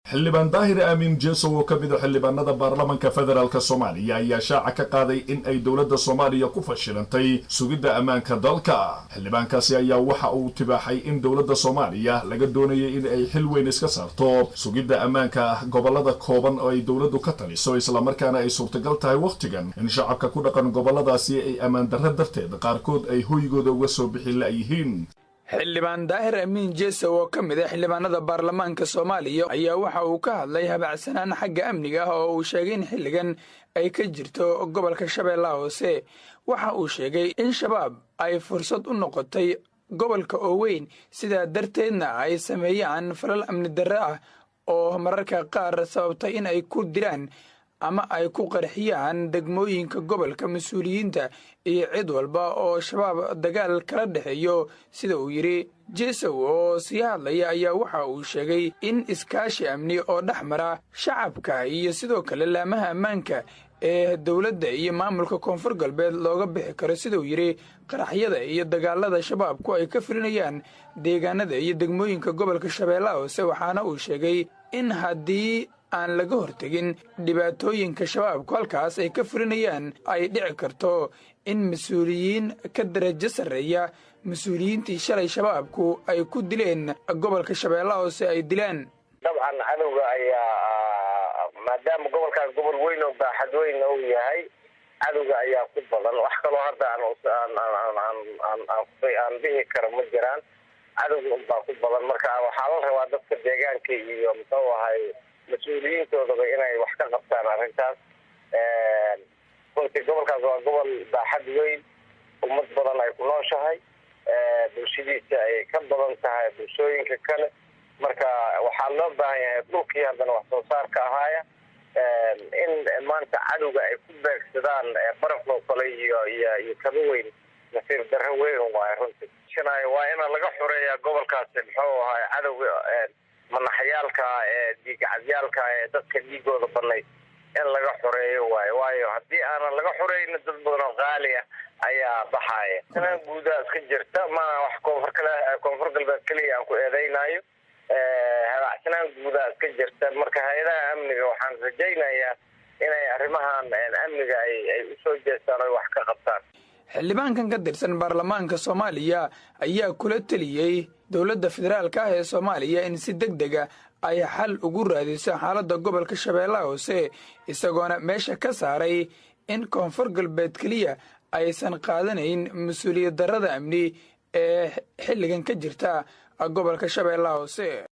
xildhibaan daahir aamin jeeso oo ka mid ah xildhibaanada baarlamaanka federaalka Soomaaliya ayaa shaaca ka qaaday in ay dowladda Soomaaliya ku fashilantay sugidda ammaanka dalka. xildhibaankaasi ayaa waxa uu tibaaxay in dowladda Soomaaliya laga doonayay in ay xil weyn iska saarto sugidda ammaanka gobolada kooban oo ay dowladdu ka taliso isla markaana ay suurtagal tahay waqtigan in shacabka ku dhaqan goboladaasi ay ammaan darro darteed qaarkood ay hoygooda uga soo bixi la'yihiin. xildhibaan daahir amiin jeeso oo ka mid ah xildhibaanada baarlamaanka Soomaaliya ayaa waxa uu ka hadlay habacsanaan xagga amniga ah oo uu sheegay in xilligan ay ka jirto gobolka Shabeellaha Hoose. waxa uu sheegay in shabaab ay fursad u noqotay gobolka oo weyn sidaa darteedna ay sameeyaan falal amni darro ah oo mararka qaar sababtay in ay ku dilaan ama ay ku qarxiyaan degmooyinka gobolka mas'uuliyiinta iyo cid walba oo shabaab dagaal kala dhexeeyo. sida uu yiri jeeso oo sii hadlaya ayaa waxa uu sheegay in iskaashi amni oo dhexmara shacabka iyo sidoo kale laamaha ammaanka ee dowladda iyo maamulka koonfur galbeed looga bixi karo. sida uu yiri qaraxyada iyo dagaalada shabaabku ay ka fulinayaan deegaanada iyo degmooyinka gobolka Shabeellaha Hoose, waxaana uu sheegay in haddii aan laga hortegin dhibaatooyinka shabaabku halkaas ay ka fulinayaan ay dhici karto in mas-uuliyiin ka darajo sarreeya mas-uuliyiintii shalay shabaabku ay ku dileen gobolka Shabeellaha Hoose ay dilaan. dabcan cadowga ayaa maadaama gobolkaas gobol weyn oo baaxad weyn uu yahay, cadowga ayaa ku badan. wax kaloo hadda aan dhihi karo ma jiraan, cadowga unbaa ku badan. marka waxaa la rabaa dadka deegaanka iyo muxuu ahay mas-uuliyiintoodaba inay wax ka qabtaan arrintaas. runtii gobolkaas waa gobol baaxad weyn, ummad badan ay ku nooshahay, bulshadiisa ay ka badan tahay bulshooyinka kale. marka waxaa loo baahan yahay dhulkii haddana wax soo saarka ahaaya in maanta cadowga ay ku beegsadaan barafloo kale iyo kaba weyn nasiir darro weyn waaye. runtii waa in laga xoreeyaa gobolkaasi muxuu ahay cadowga manaxyaalka dhiigacadyaalka dadka dhiigooda banay in laga xoreeyo waayo haddii aanan laga xoreynin dad badan oo qaali ah ayaa baxaaya. inaan guudaha iska jirta maana wax koonfur galbeed keliya aan ku eedeynayo, habacsanaan guudaha iska jirta. marka hay-adaha amniga waxaan rajaynayaa inay arrimahan amniga ay u soo jeestaan oo wax ka qabtaan. xildhibaankan ka tirsan baarlamaanka Soomaaliya ayaa kula taliyay dowladda federaalka ah ee Soomaaliya in si degdeg ah ay xal ugu raadiso xaaladda gobolka Shabeellaha Hoose, isagoona meesha ka saaray in koonfur galbeed keliya aysan qaadanayn mas-uuliyad darrada amni ee xilligan ka jirta gobolka Shabeellaha Hoose.